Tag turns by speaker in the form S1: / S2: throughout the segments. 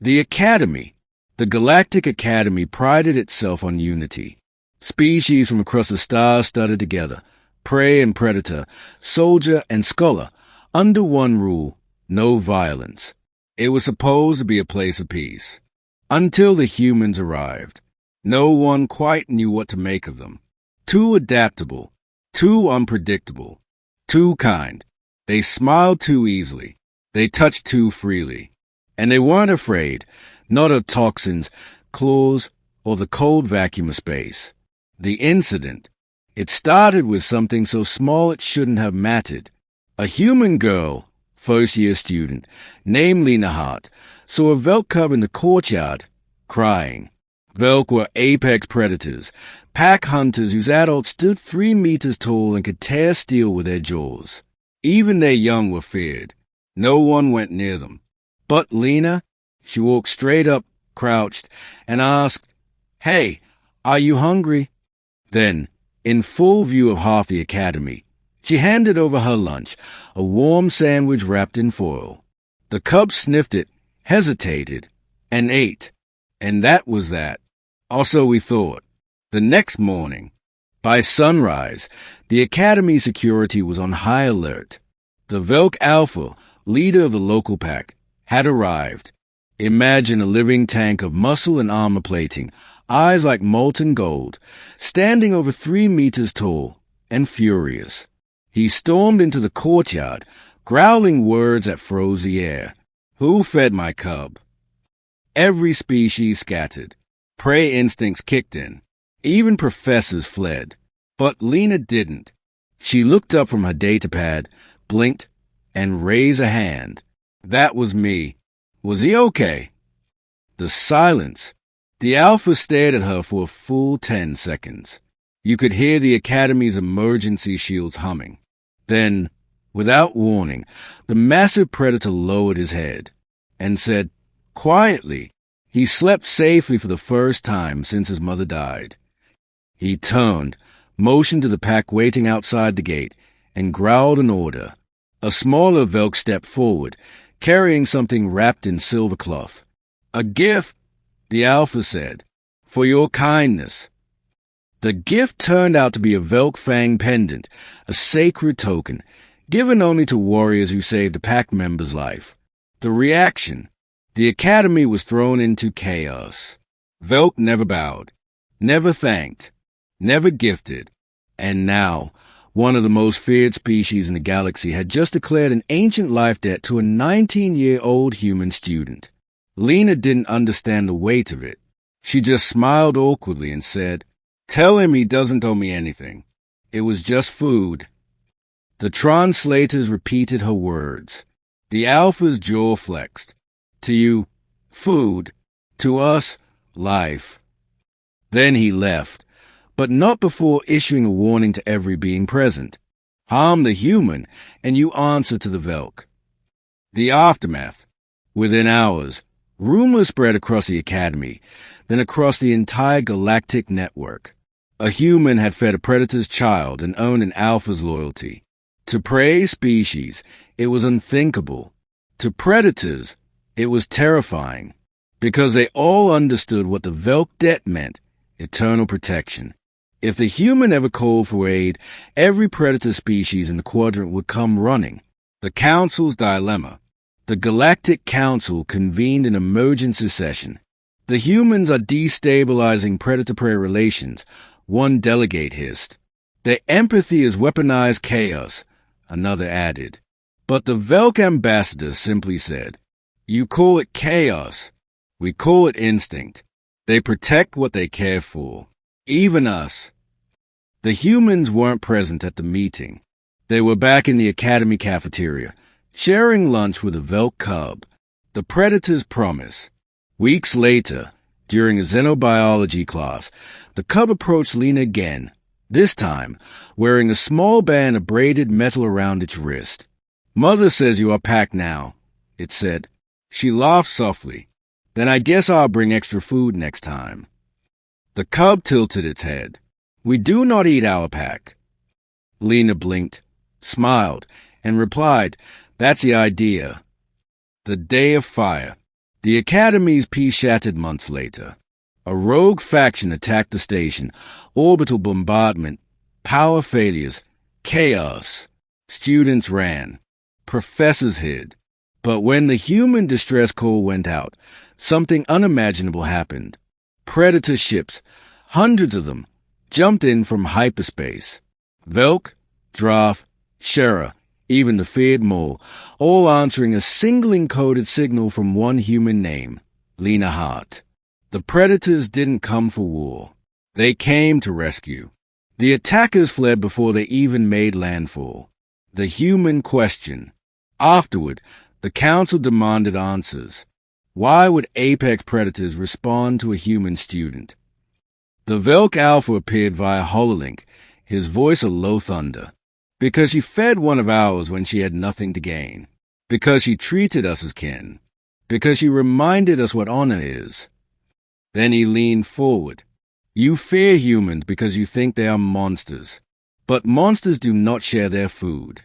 S1: The Academy, the Galactic Academy, prided itself on unity. Species from across the stars studied together, prey and predator, soldier and scholar, under one rule: no violence. It was supposed to be a place of peace. Until the humans arrived. No one quite knew what to make of them. Too adaptable, too unpredictable, too kind. They smiled too easily. They touched too freely. And they weren't afraid, not of toxins, claws, or the cold vacuum of space. The incident, it started with something so small it shouldn't have mattered. A human girl, first-year student, named Lina, saw a Velk cub in the courtyard, crying. Velk were apex predators, pack hunters whose adults stood 3 meters tall and could tear steel with their jaws. Even their young were feared. No one went near them. But Lina, she walked straight up, crouched, and asked, "Hey, are you hungry?" Then, in full view of half the academy, she handed over her lunch, a warm sandwich wrapped in foil. The cub sniffed it, hesitated, and ate. And that was that. Also, we thought. The next morning, by sunrise, the academy security was on high alert. The Velk Alpha, leader of the local pack, had arrived. Imagine a living tank of muscle and armor plating, eyes like molten gold, standing over 3 meters tall, and furious. He stormed into the courtyard, growling words that froze the air. Who fed my cub? Every species scattered. Prey instincts kicked in. Even professors fled. But Lina didn't. She looked up from her datapad, blinked, and raised a hand. That was me. Was he okay? The silence. The Alpha stared at her for a full 10 seconds. You could hear the Academy's emergency shields humming. Then, without warning, the massive predator lowered his head and said, quietly, he slept safely for the first time since his mother died. He turned, motioned to the pack waiting outside the gate, and growled an order. A smaller Velk stepped forward, carrying something wrapped in silver cloth. "A gift," the Alpha said, "for your kindness." The gift turned out to be a Velk Fang pendant, a sacred token, given only to warriors who saved a pack member's life. The reaction. The Academy was thrown into chaos. Velk never bowed, never thanked, never gifted, and now one of the most feared species in the galaxy had just declared an ancient life debt to a 19-year-old human student. Lina didn't understand the weight of it. She just smiled awkwardly and said, "Tell him he doesn't owe me anything. It was just food." The translators repeated her words. The Alpha's jaw flexed. To you, food. To us, life. Then he left, but not before issuing a warning to every being present. Harm the human, and you answer to the Velk. The aftermath. Within hours, rumors spread across the Academy, then across the entire galactic network. A human had fed a predator's child and earned an Alpha's loyalty. To prey species, it was unthinkable. To predators, it was terrifying, because they all understood what the Velk debt meant: eternal protection. If the human ever called for aid, every predator species in the quadrant would come running. The Council's dilemma. The Galactic Council convened an emergency session. The humans are destabilizing predator-prey relations, one delegate hissed. Their empathy is weaponized chaos, another added. But the Velk ambassador simply said, "You call it chaos. We call it instinct. They protect what they care for. Even us." The humans weren't present at the meeting. They were back in the Academy cafeteria, sharing lunch with a Velk cub. The predator's promise. Weeks later, during a xenobiology class, the cub approached Lina again, this time wearing a small band of braided metal around its wrist. "Mother says you are packed now," it said. She laughed softly. "Then I guess I'll bring extra food next time." The cub tilted its head. "We do not eat our pack." Lina blinked, smiled, and replied, "That's the idea." The day of fire. The Academy's peace shattered months later. A rogue faction attacked the station, orbital bombardment, power failures, chaos. Students ran. Professors hid. But when the human distress call went out, something unimaginable happened. Predator ships, hundreds of them, jumped in from hyperspace. Velk, Draft, Shera, even the feared mole, all answering a single encoded signal from one human name, Lina Hart. The Predators didn't come for war. They came to rescue. The attackers fled before they even made landfall. The human question. Afterward, the Council demanded answers. Why would apex predators respond to a human student? The Velk Alpha appeared via HoloLink, his voice a low thunder. Because she fed one of ours when she had nothing to gain. Because she treated us as kin. Because she reminded us what honor is. Then he leaned forward. You fear humans because you think they are monsters. But monsters do not share their food.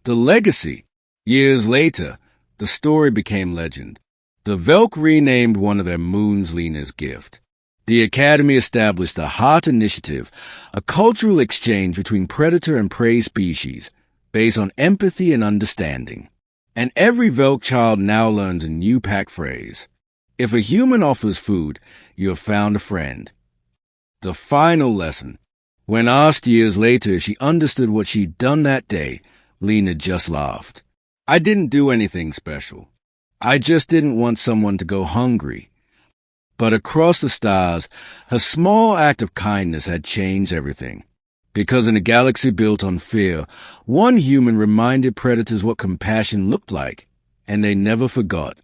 S1: The legacy. Years later, the story became legend. The Velk renamed one of their moons Lina's gift. The Academy established the Heart Initiative, a cultural exchange between predator and prey species, based on empathy and understanding. And every Velk child now learns a new pack phrase. If a human offers food, you have found a friend. The final lesson. When asked years later if she understood what she'd done that day, Lina just laughed. I didn't do anything special. I just didn't want someone to go hungry. But across the stars, her small act of kindness had changed everything. Because in a galaxy built on fear, one human reminded predators what compassion looked like, and they never forgot.